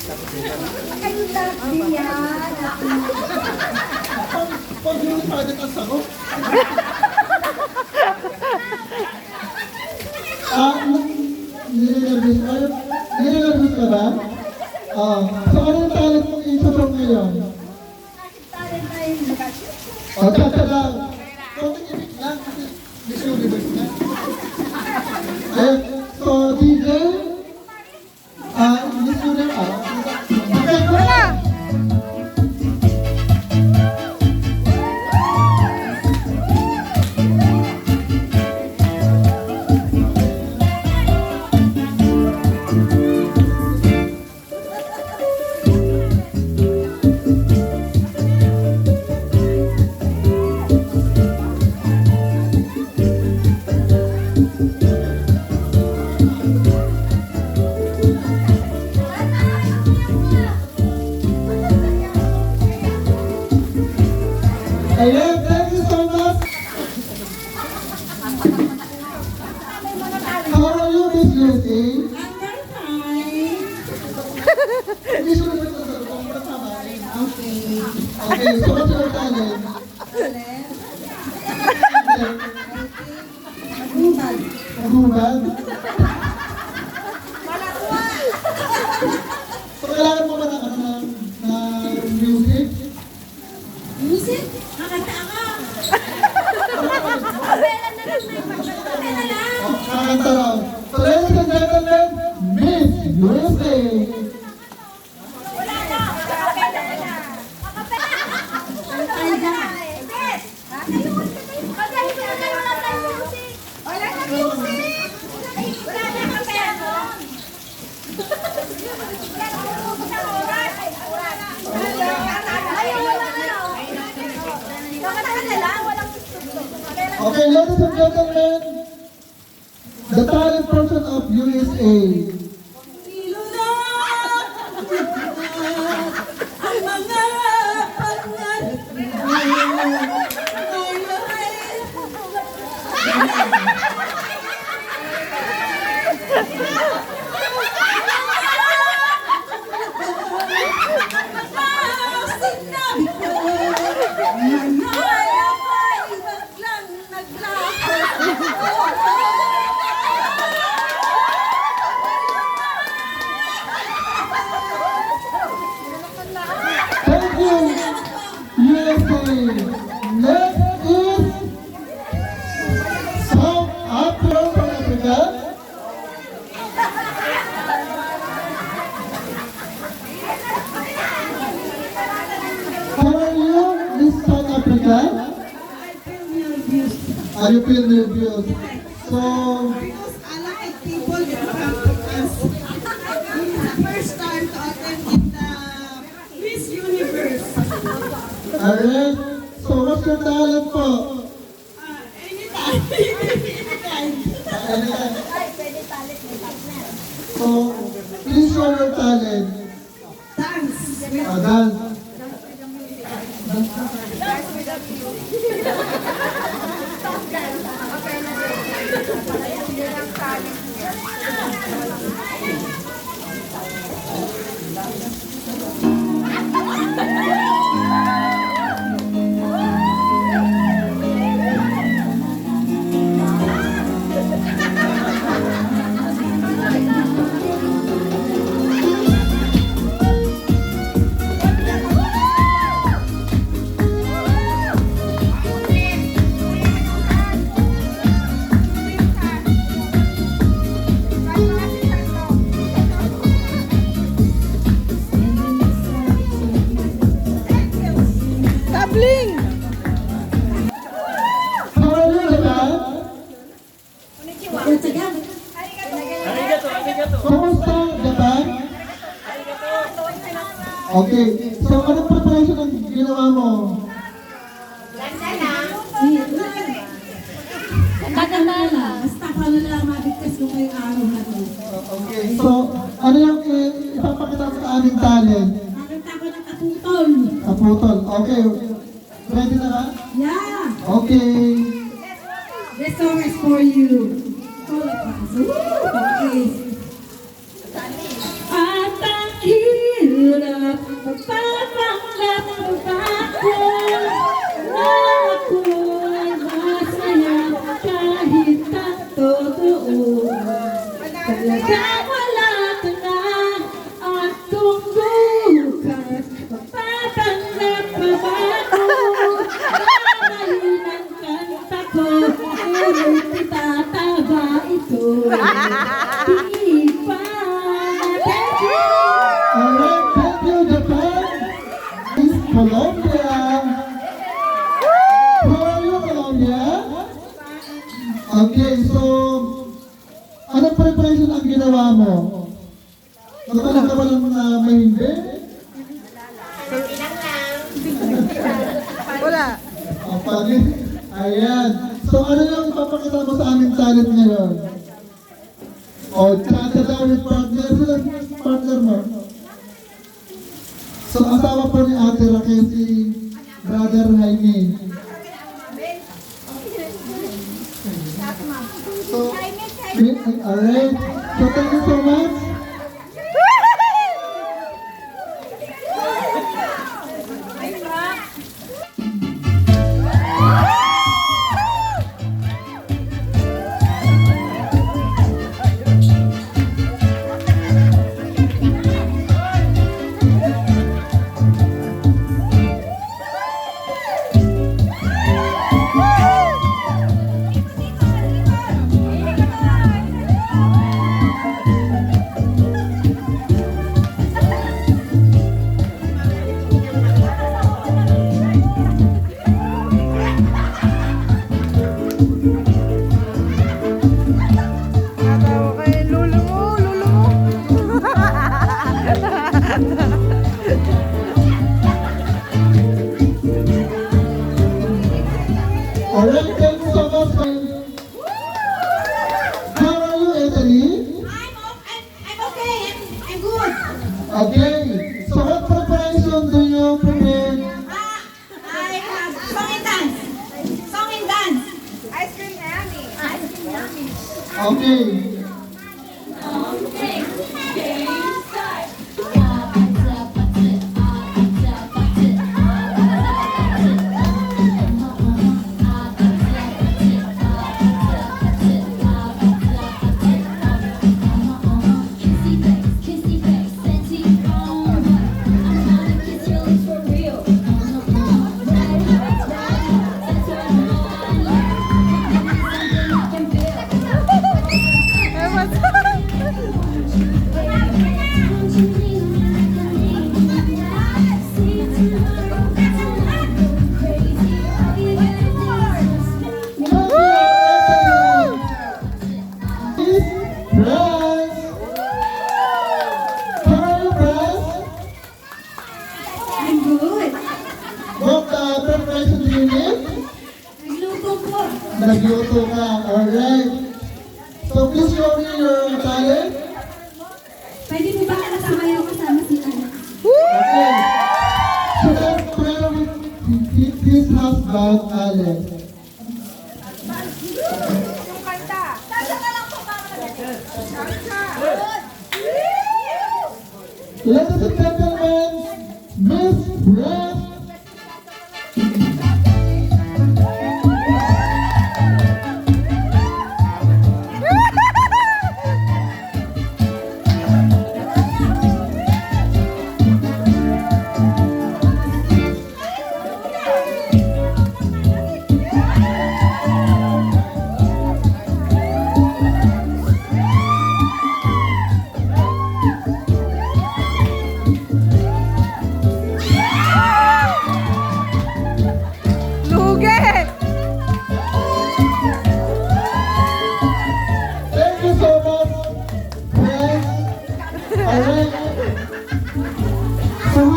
Kayo lahat yan. Pag yung pagdatas ako. Nilalabis ka ba? So anong talent mong isusong ngayon? Talent tayo mag-action. Tsaka lang. Konting ibig lang kasi Miss Universe na. Ayun. So DJ, Miss Universe, okay, wala! Ayun, thank you so much. How are you, Miss Lucy? Miss Lucy, okay. Okay, so what's your talent? Magbubad. Maghubad? So kailangan mo ba ng music? Music? Kakanta ako. Kapela na lang. Kapela lang. Kakanta raw. So ladies and gentlemen, Miss USA. Wala na. Kapela na lang. Kapela. Kapela na. Yes. Wala tayong music. Wala na music. Wala na kapela. Wala na oras. Ayaw, wala na. Kakanta na lang. Walang Okay, ladies and gentlemen, the talent person of USA. ang mga pangarap sinabi ko manaya pa'y biglang Thank you, USA. Next is South Africa. How are you, Miss South Africa? Are you feel nervous? So, I like people that come to us. It's the first time to attend in the Miss Universe. alright. So, what's your talent po? Anytime. Anytime. So, please show your talent. Dance. Dance. How are you, Japan? Kumusta, Japan? Okay, so anong preparation ang ginawa mo? Maganda lang. Basta ka na lang mabigkas ko ngayong araw na to. Okay, so ano yung ipapakita mo sa aming talent? Nakita ko ng kaputol. Kaputol. Okay, ready na ka? Yeah. Okay. This song is for you. Okay. At ang Talagang wala ka na at kung bukas mapapanggap pa ba ako? Mamahalin ang kanta ko, ngunit itataba ito. Di pa natin. Alright, thank you, Japan. Miss Colombia. How are you, Colombia? Okay, so, anong preparation ang ginawa mo? Nagkaroon ka ba ng mahindi? Wala. Pagi. Ayan. So, ano yung ipapakita mo sa aming talent ngayon? O, chata daw with partner. Sino ang partner mo? So, asawa po ni Ate Raquel si Brother Jaime. So, alright. So, thank you so much. Natawa kay lulo mo, lulo mo. Alright, thank you so much. How are you, Italy? I'm okay. I'm good. Okay. So, what preparation do you prepare? I have song and dance. Song and dance. Ice cream yummy. Okay. I'm good. What preparation do you need? Nagluto po. Nagluto ka. Alright. So please show me your talent. Pwede mo ba kasama yung kasama si Ana? Okay. So let's pray with this house about Alex. Yung kanta. Sasya ka lang po, mama. Kanta. Let us attend the